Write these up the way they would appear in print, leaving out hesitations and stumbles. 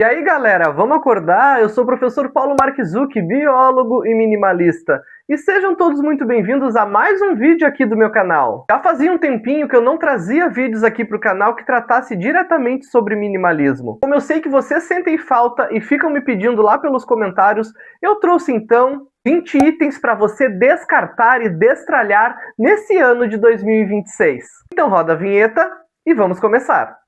E aí galera, vamos acordar? Eu sou o professor Paulo Marquizucchi, biólogo e minimalista. E sejam todos muito bem-vindos a mais um vídeo aqui do meu canal. Já fazia um tempinho que eu não trazia vídeos aqui para o canal que tratasse diretamente sobre minimalismo. Como eu sei que vocês sentem falta e ficam me pedindo lá pelos comentários, eu trouxe então 20 itens para você descartar e destralhar nesse ano de 2026. Então roda a vinheta e vamos começar!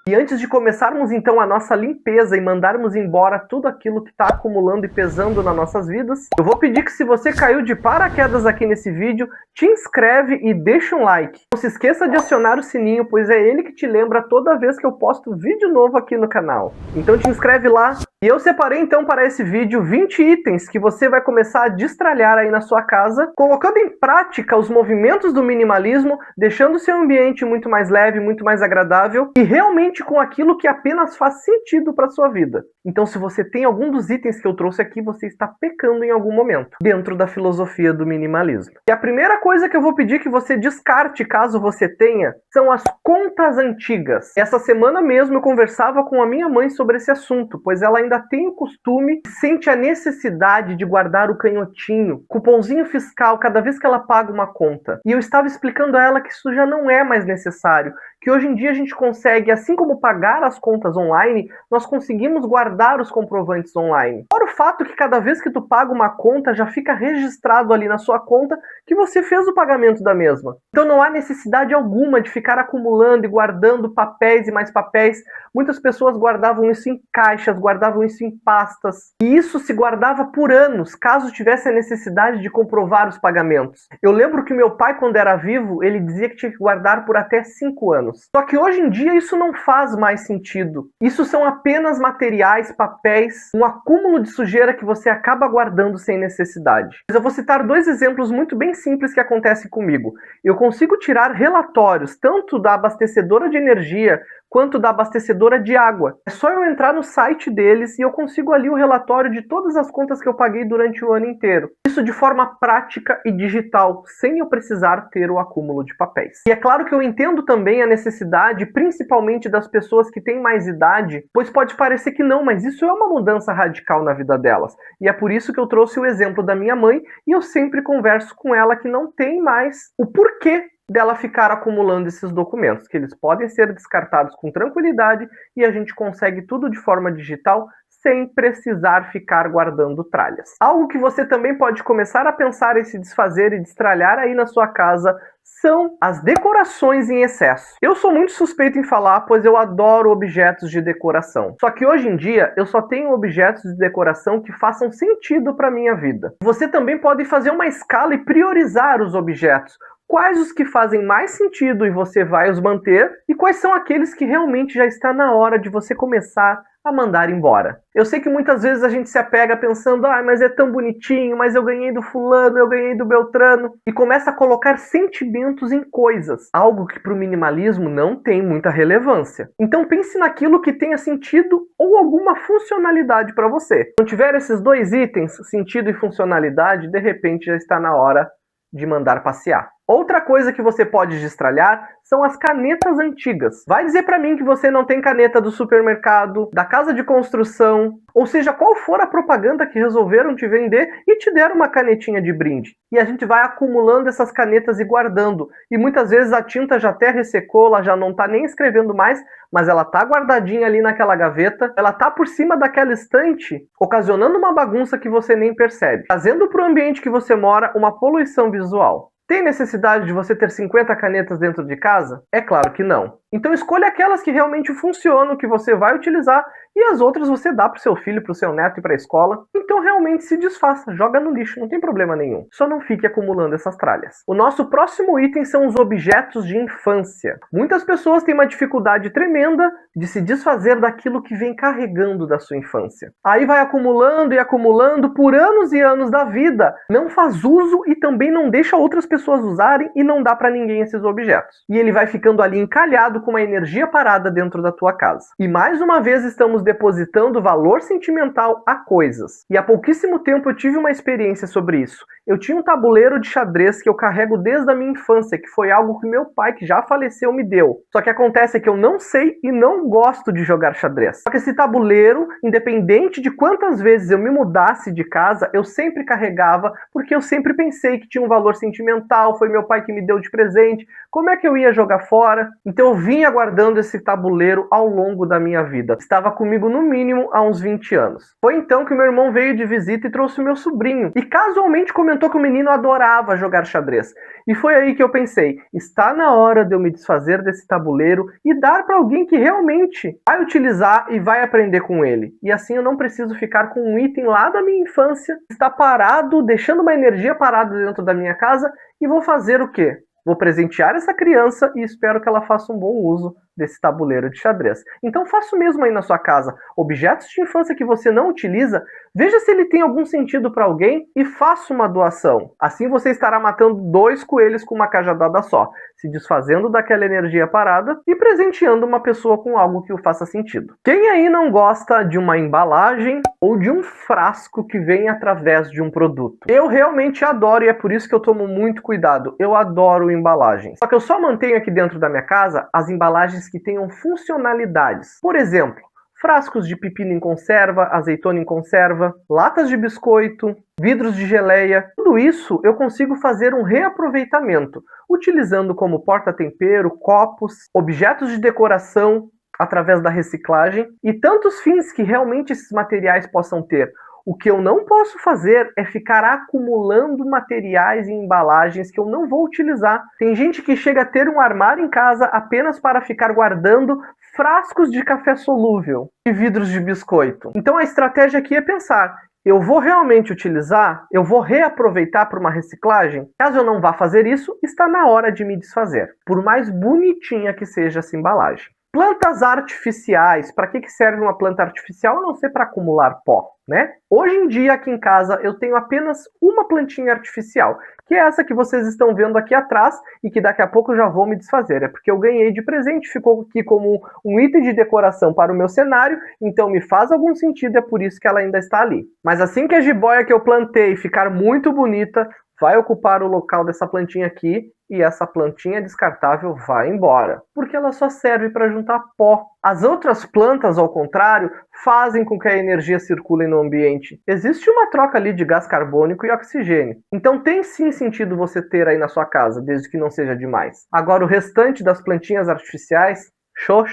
E antes de começarmos então a nossa limpeza e mandarmos embora tudo aquilo que está acumulando e pesando nas nossas vidas, eu vou pedir que se você caiu de paraquedas aqui nesse vídeo, te inscreve e deixa um like. Não se esqueça de acionar o sininho, pois é ele que te lembra toda vez que eu posto vídeo novo aqui no canal. Então te inscreve lá. E eu separei então para esse vídeo 20 itens que você vai começar a destralhar aí na sua casa, colocando em prática os movimentos do minimalismo, deixando o seu ambiente muito mais leve, muito mais agradável e realmente com aquilo que apenas faz sentido para sua vida. Então se você tem algum dos itens que eu trouxe aqui, você está pecando em algum momento, dentro da filosofia do minimalismo. E a primeira coisa que eu vou pedir que você descarte, caso você tenha, são as contas antigas. Essa semana mesmo eu conversava com a minha mãe sobre esse assunto, pois ela ainda tem o costume, sente a necessidade de guardar o canhotinho, cupomzinho fiscal cada vez que ela paga uma conta. E eu estava explicando a ela que isso já não é mais necessário, que hoje em dia a gente consegue, assim como pagar as contas online, nós conseguimos guardar os comprovantes online. Fora o fato que cada vez que tu paga uma conta, já fica registrado ali na sua conta que você fez o pagamento da mesma. Então não há necessidade alguma de ficar acumulando e guardando papéis e mais papéis. Muitas pessoas guardavam isso em caixas, guardavam isso em pastas. E isso se guardava por anos, caso tivesse a necessidade de comprovar os pagamentos. Eu lembro que meu pai, quando era vivo, ele dizia que tinha que guardar por até 5 anos. Só que hoje em dia isso não faz mais sentido. Isso são apenas materiais, papéis, um acúmulo de sujeira que você acaba guardando sem necessidade. Mas eu vou citar 2 exemplos muito bem simples que acontecem comigo. Eu consigo tirar relatórios, tanto da abastecedora de energia, quanto da abastecedora de água. É só eu entrar no site deles e eu consigo ali o relatório de todas as contas que eu paguei durante o ano inteiro. Isso de forma prática e digital, sem eu precisar ter o acúmulo de papéis. E é claro que eu entendo também a necessidade, principalmente das pessoas que têm mais idade, pois pode parecer que não, mas isso é uma mudança radical na vida delas. E é por isso que eu trouxe o exemplo da minha mãe e eu sempre converso com ela que não tem mais o porquê dela ficar acumulando esses documentos, que eles podem ser descartados com tranquilidade e a gente consegue tudo de forma digital sem precisar ficar guardando tralhas. Algo que você também pode começar a pensar em se desfazer e destralhar aí na sua casa são as decorações em excesso. Eu sou muito suspeito em falar, pois eu adoro objetos de decoração. Só que hoje em dia eu só tenho objetos de decoração que façam sentido para a minha vida. Você também pode fazer uma escala e priorizar os objetos. Quais os que fazem mais sentido e você vai os manter, e quais são aqueles que realmente já está na hora de você começar a mandar embora. Eu sei que muitas vezes a gente se apega pensando, mas é tão bonitinho, mas eu ganhei do fulano, eu ganhei do beltrano, e começa a colocar sentimentos em coisas, algo que para o minimalismo não tem muita relevância. Então pense naquilo que tenha sentido ou alguma funcionalidade para você. Se não tiver esses 2 itens, sentido e funcionalidade, de repente já está na hora de mandar passear. Outra coisa que você pode destralhar são as canetas antigas. Vai dizer para mim que você não tem caneta do supermercado, da casa de construção, ou seja, qual for a propaganda que resolveram te vender e te deram uma canetinha de brinde. E a gente vai acumulando essas canetas e guardando. E muitas vezes a tinta já até ressecou, ela já não está nem escrevendo mais, mas ela está guardadinha ali naquela gaveta, ela está por cima daquela estante, ocasionando uma bagunça que você nem percebe, trazendo para o ambiente que você mora uma poluição visual. Tem necessidade de você ter 50 canetas dentro de casa? É claro que não. Então escolha aquelas que realmente funcionam, que você vai utilizar, e as outras você dá para o seu filho, para o seu neto e para a escola. Então realmente se desfaça, joga no lixo, não tem problema nenhum. Só não fique acumulando essas tralhas. O nosso próximo item são os objetos de infância. Muitas pessoas têm uma dificuldade tremenda de se desfazer daquilo que vem carregando da sua infância. Aí vai acumulando e acumulando por anos e anos da vida. Não faz uso e também não deixa outras pessoas usarem e não dá para ninguém esses objetos. E ele vai ficando ali encalhado com uma energia parada dentro da tua casa. E mais uma vez estamos depositando valor sentimental a coisas. E há pouquíssimo tempo eu tive uma experiência sobre isso. Eu tinha um tabuleiro de xadrez que eu carrego desde a minha infância, que foi algo que meu pai, que já faleceu, me deu. Só que acontece que eu não sei e não gosto de jogar xadrez. Só que esse tabuleiro, independente de quantas vezes eu me mudasse de casa, eu sempre carregava, porque eu sempre pensei que tinha um valor sentimental, foi meu pai que me deu de presente, como é que eu ia jogar fora? Então eu vinha guardando esse tabuleiro ao longo da minha vida. Estava comigo no mínimo há uns 20 anos. Foi então que meu irmão veio de visita e trouxe o meu sobrinho. E casualmente comentou que o menino adorava jogar xadrez. E foi aí que eu pensei, está na hora de eu me desfazer desse tabuleiro e dar para alguém que realmente vai utilizar e vai aprender com ele. E assim eu não preciso ficar com um item lá da minha infância, está parado, deixando uma energia parada dentro da minha casa, e vou fazer o quê? Vou presentear essa criança e espero que ela faça um bom uso desse tabuleiro de xadrez. Então faça o mesmo aí na sua casa. Objetos de infância que você não utiliza, veja se ele tem algum sentido para alguém e faça uma doação. Assim você estará matando 2 coelhos com uma cajadada só, se desfazendo daquela energia parada e presenteando uma pessoa com algo que o faça sentido. Quem aí não gosta de uma embalagem ou de um frasco que vem através de um produto? Eu realmente adoro e é por isso que eu tomo muito cuidado. Eu adoro embalagens. Só que eu só mantenho aqui dentro da minha casa as embalagens que tenham funcionalidades. Por exemplo, frascos de pepino em conserva, azeitona em conserva, latas de biscoito, vidros de geleia. Tudo isso eu consigo fazer um reaproveitamento, utilizando como porta-tempero, copos, objetos de decoração através da reciclagem e tantos fins que realmente esses materiais possam ter. O que eu não posso fazer é ficar acumulando materiais e embalagens que eu não vou utilizar. Tem gente que chega a ter um armário em casa apenas para ficar guardando frascos de café solúvel e vidros de biscoito. Então a estratégia aqui é pensar, eu vou realmente utilizar? Eu vou reaproveitar para uma reciclagem? Caso eu não vá fazer isso, está na hora de me desfazer, por mais bonitinha que seja essa embalagem. Plantas artificiais. Para que serve uma planta artificial? A não ser para acumular pó, né? Hoje em dia, aqui em casa, eu tenho apenas uma plantinha artificial, que é essa que vocês estão vendo aqui atrás e que daqui a pouco eu já vou me desfazer. É porque eu ganhei de presente, ficou aqui como um item de decoração para o meu cenário, então me faz algum sentido, é por isso que ela ainda está ali. Mas assim que a jiboia que eu plantei ficar muito bonita, vai ocupar o local dessa plantinha aqui e essa plantinha descartável vai embora, porque ela só serve para juntar pó. As outras plantas, ao contrário, fazem com que a energia circule no ambiente. Existe uma troca ali de gás carbônico e oxigênio. Então tem sim sentido você ter aí na sua casa, desde que não seja demais. Agora o restante das plantinhas artificiais, show.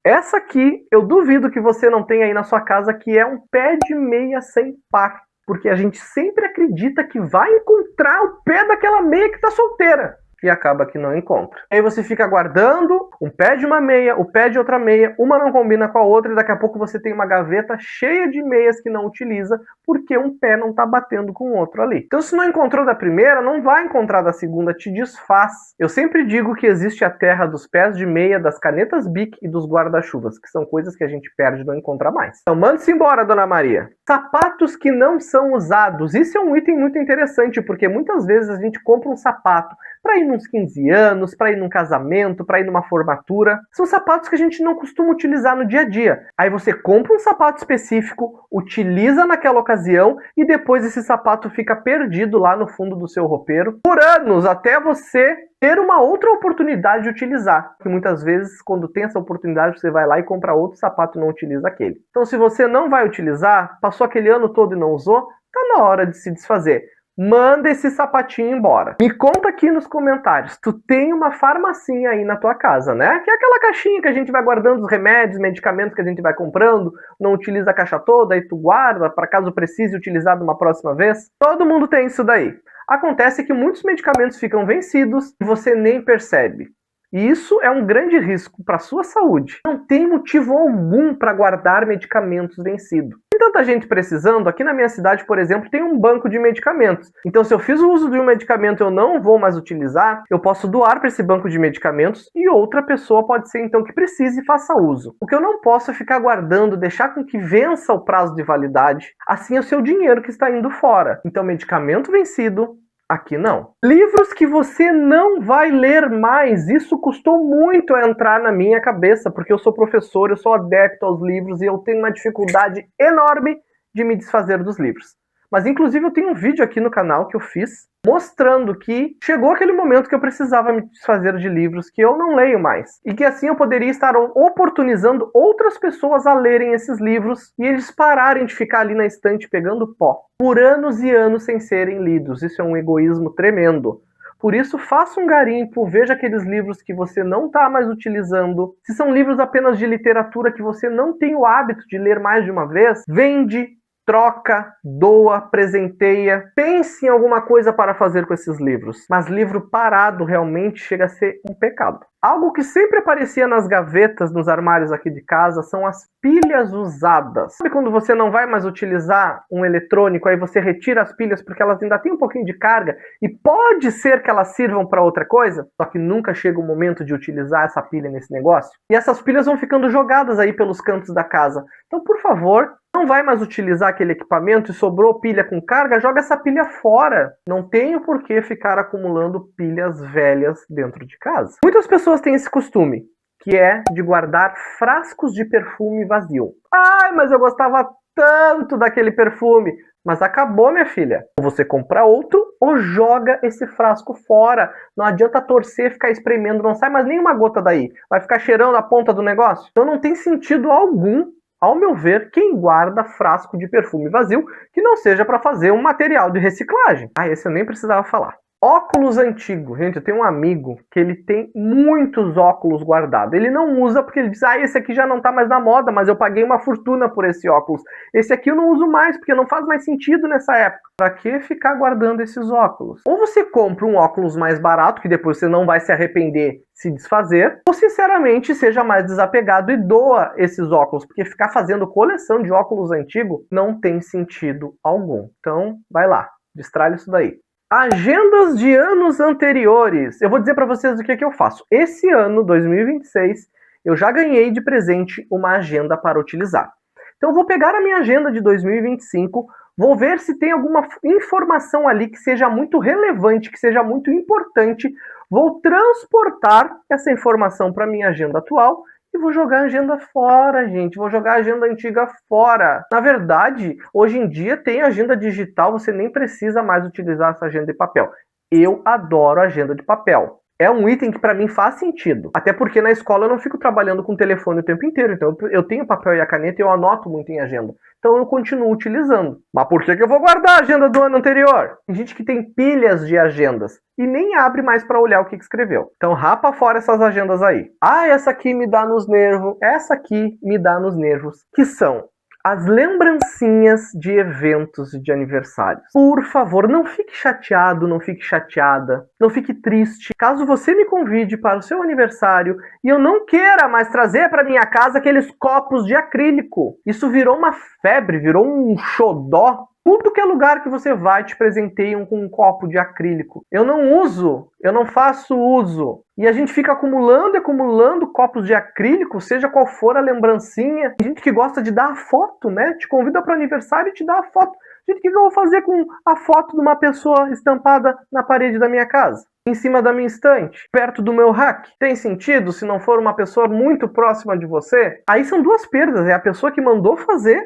Essa aqui, eu duvido que você não tenha aí na sua casa, que é um pé de meia sem par. Porque a gente sempre acredita que vai encontrar o pé daquela meia que está solteira. E acaba que não encontra. Aí você fica guardando um pé de uma meia, o pé de outra meia, uma não combina com a outra e daqui a pouco você tem uma gaveta cheia de meias que não utiliza porque um pé não está batendo com o outro ali. Então se não encontrou da primeira, não vai encontrar da segunda, te desfaz. Eu sempre digo que existe a terra dos pés de meia, das canetas Bic e dos guarda-chuvas, que são coisas que a gente perde e não encontra mais. Então mande-se embora, Dona Maria. Sapatos que não são usados. Isso é um item muito interessante, porque muitas vezes a gente compra um sapato para ir nos 15 anos, para ir num casamento, para ir numa formatura. São sapatos que a gente não costuma utilizar no dia a dia. Aí você compra um sapato específico, utiliza naquela ocasião e depois esse sapato fica perdido lá no fundo do seu roupeiro por anos, até você ter uma outra oportunidade de utilizar. Porque muitas vezes, quando tem essa oportunidade, você vai lá e compra outro sapato e não utiliza aquele. Então, se você não vai utilizar, passou aquele ano todo e não usou, tá na hora de se desfazer. Manda esse sapatinho embora. Me conta aqui nos comentários, tu tem uma farmacinha aí na tua casa, né? Que é aquela caixinha que a gente vai guardando os remédios, medicamentos que a gente vai comprando, não utiliza a caixa toda, aí tu guarda para caso precise utilizar de uma próxima vez. Todo mundo tem isso daí. Acontece que muitos medicamentos ficam vencidos e você nem percebe. E isso é um grande risco para a sua saúde. Não tem motivo algum para guardar medicamentos vencidos. Tem tanta gente precisando, aqui na minha cidade, por exemplo, tem um banco de medicamentos. Então, se eu fiz o uso de um medicamento e eu não vou mais utilizar, eu posso doar para esse banco de medicamentos e outra pessoa pode ser, então, que precise e faça uso. O que eu não posso é ficar guardando, deixar com que vença o prazo de validade. Assim é o seu dinheiro que está indo fora. Então, medicamento vencido, Aqui não. Livros que você não vai ler mais. Isso custou muito a entrar na minha cabeça, porque eu sou professor, eu sou adepto aos livros e eu tenho uma dificuldade enorme de me desfazer dos livros. Mas inclusive eu tenho um vídeo aqui no canal que eu fiz mostrando que chegou aquele momento que eu precisava me desfazer de livros que eu não leio mais. E que assim eu poderia estar oportunizando outras pessoas a lerem esses livros e eles pararem de ficar ali na estante pegando pó por anos e anos sem serem lidos. Isso é um egoísmo tremendo. Por isso, faça um garimpo, veja aqueles livros que você não está mais utilizando. Se são livros apenas de literatura que você não tem o hábito de ler mais de uma vez, vende, troca, doa, presenteia. Pense em alguma coisa para fazer com esses livros. Mas livro parado realmente chega a ser um pecado. Algo que sempre aparecia nas gavetas, nos armários aqui de casa, são as pilhas usadas. Sabe quando você não vai mais utilizar um eletrônico, aí você retira as pilhas porque elas ainda têm um pouquinho de carga e pode ser que elas sirvam para outra coisa, só que nunca chega o momento de utilizar essa pilha nesse negócio? E essas pilhas vão ficando jogadas aí pelos cantos da casa. Então, por favor, não vai mais utilizar aquele equipamento e sobrou pilha com carga, joga essa pilha fora. Não tem o porquê ficar acumulando pilhas velhas dentro de casa. Muitas pessoas têm esse costume, que é de guardar frascos de perfume vazio. Ai, mas eu gostava tanto daquele perfume. Mas acabou, minha filha. Ou você compra outro ou joga esse frasco fora. Não adianta torcer, ficar espremendo, não sai mais nenhuma gota daí. Vai ficar cheirando a ponta do negócio. Então não tem sentido algum, ao meu ver, quem guarda frasco de perfume vazio que não seja para fazer um material de reciclagem. Ah, esse eu nem precisava falar. Óculos antigo. Gente, eu tenho um amigo que ele tem muitos óculos guardados. Ele não usa porque ele diz, esse aqui já não tá mais na moda, mas eu paguei uma fortuna por esse óculos. Esse aqui eu não uso mais porque não faz mais sentido nessa época. Pra que ficar guardando esses óculos? Ou você compra um óculos mais barato, que depois você não vai se arrepender se desfazer, ou sinceramente seja mais desapegado e doa esses óculos, porque ficar fazendo coleção de óculos antigos não tem sentido algum. Então, vai lá, destralha isso daí. Agendas de anos anteriores. Eu vou dizer para vocês o que eu faço. Esse ano, 2026, eu já ganhei de presente uma agenda para utilizar. Então eu vou pegar a minha agenda de 2025, vou ver se tem alguma informação ali que seja muito relevante, que seja muito importante, vou transportar essa informação para a minha agenda atual e vou jogar a agenda fora, gente. Vou jogar a agenda antiga fora. Na verdade, hoje em dia tem agenda digital, você nem precisa mais utilizar essa agenda de papel. Eu adoro a agenda de papel. É um item que para mim faz sentido. Até porque na escola eu não fico trabalhando com o telefone o tempo inteiro. Então eu tenho o papel e a caneta e eu anoto muito em agenda. Então eu continuo utilizando. Mas por que eu vou guardar a agenda do ano anterior? Tem gente que tem pilhas de agendas e nem abre mais para olhar o que escreveu. Então rapa fora essas agendas aí. Ah, essa aqui me dá nos nervos. Essa aqui me dá nos nervos. Que são as lembrancinhas de eventos de aniversários. Por favor, não fique chateado, não fique chateada, não fique triste. Caso você me convide para o seu aniversário e eu não queira mais trazer para minha casa aqueles copos de acrílico. Isso virou uma febre, virou um xodó. Tudo que é lugar que você vai te presenteiam com um copo de acrílico. Eu não uso, eu não faço uso. E a gente fica acumulando e acumulando copos de acrílico, seja qual for a lembrancinha. Tem gente que gosta de dar a foto, né? Te convida para o aniversário e te dá a foto. Gente, o que eu vou fazer com a foto de uma pessoa estampada na parede da minha casa? Em cima da minha estante? Perto do meu rack? Tem sentido se não for uma pessoa muito próxima de você? Aí são duas perdas. É a pessoa que mandou fazer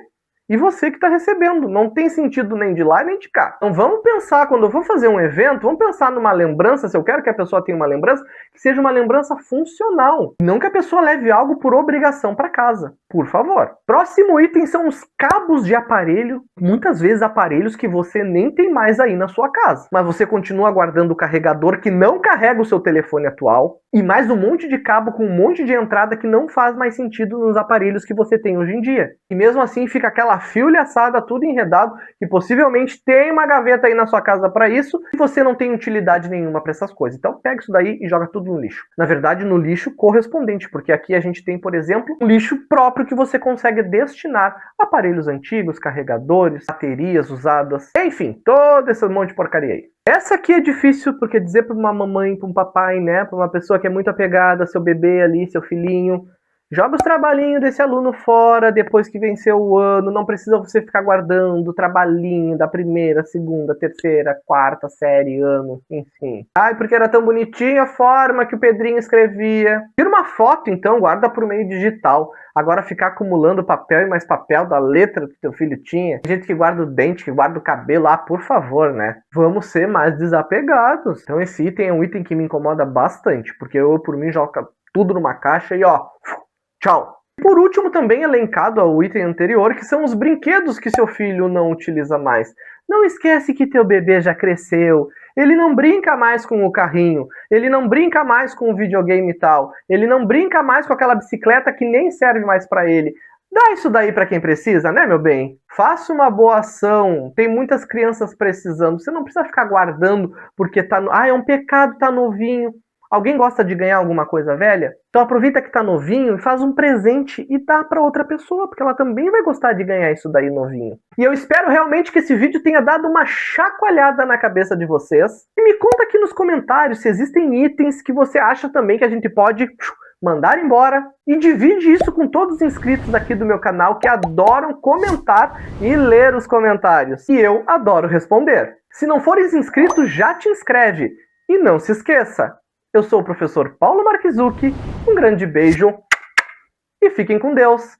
e você que está recebendo. Não tem sentido nem de lá nem de cá. Então vamos pensar, quando eu for fazer um evento, vamos pensar numa lembrança, se eu quero que a pessoa tenha uma lembrança, que seja uma lembrança funcional. Não que a pessoa leve algo por obrigação para casa. Por favor. Próximo item são os cabos de aparelho. Muitas vezes aparelhos que você nem tem mais aí na sua casa. Mas você continua guardando o carregador que não carrega o seu telefone atual. E mais um monte de cabo com um monte de entrada que não faz mais sentido nos aparelhos que você tem hoje em dia. E mesmo assim fica aquela fiolhaçada, tudo enredado, que possivelmente tem uma gaveta aí na sua casa para isso, e você não tem utilidade nenhuma para essas coisas. Então pega isso daí e joga tudo no lixo. Na verdade, no lixo correspondente, porque aqui a gente tem, por exemplo, um lixo próprio que você consegue destinar a aparelhos antigos, carregadores, baterias usadas, enfim, todo esse monte de porcaria aí. Essa aqui é difícil, porque dizer para uma mamãe, para um papai, né, para uma pessoa que é muito apegada, seu bebê ali, seu filhinho, Joga os trabalhinhos desse aluno fora depois que venceu o ano. Não precisa você ficar guardando o trabalhinho da primeira, segunda, terceira, quarta série, ano, enfim. Ai, porque era tão bonitinha a forma que o Pedrinho escrevia. Tira uma foto, então, guarda por meio digital. Agora ficar acumulando papel e mais papel da letra que teu filho tinha. Tem gente que guarda o dente, que guarda o cabelo. Ah, por favor, né? Vamos ser mais desapegados. Então esse item é um item que me incomoda bastante, porque eu, por mim, jogo tudo numa caixa e ó... Tchau! Por último, também elencado ao item anterior, que são os brinquedos que seu filho não utiliza mais. Não esquece que teu bebê já cresceu, ele não brinca mais com o carrinho, ele não brinca mais com o videogame e tal, ele não brinca mais com aquela bicicleta que nem serve mais para ele. Dá isso daí para quem precisa, né, meu bem? Faça uma boa ação, tem muitas crianças precisando, você não precisa ficar guardando porque tá... é um pecado, tá novinho. Alguém gosta de ganhar alguma coisa velha? Então aproveita que tá novinho e faz um presente e dá para outra pessoa, porque ela também vai gostar de ganhar isso daí novinho. E eu espero realmente que esse vídeo tenha dado uma chacoalhada na cabeça de vocês. E me conta aqui nos comentários se existem itens que você acha também que a gente pode mandar embora. E divide isso com todos os inscritos aqui do meu canal que adoram comentar e ler os comentários. E eu adoro responder. Se não fores inscrito, já te inscreve. E não se esqueça, eu sou o professor Paulo Marquizucchi, um grande beijo e fiquem com Deus!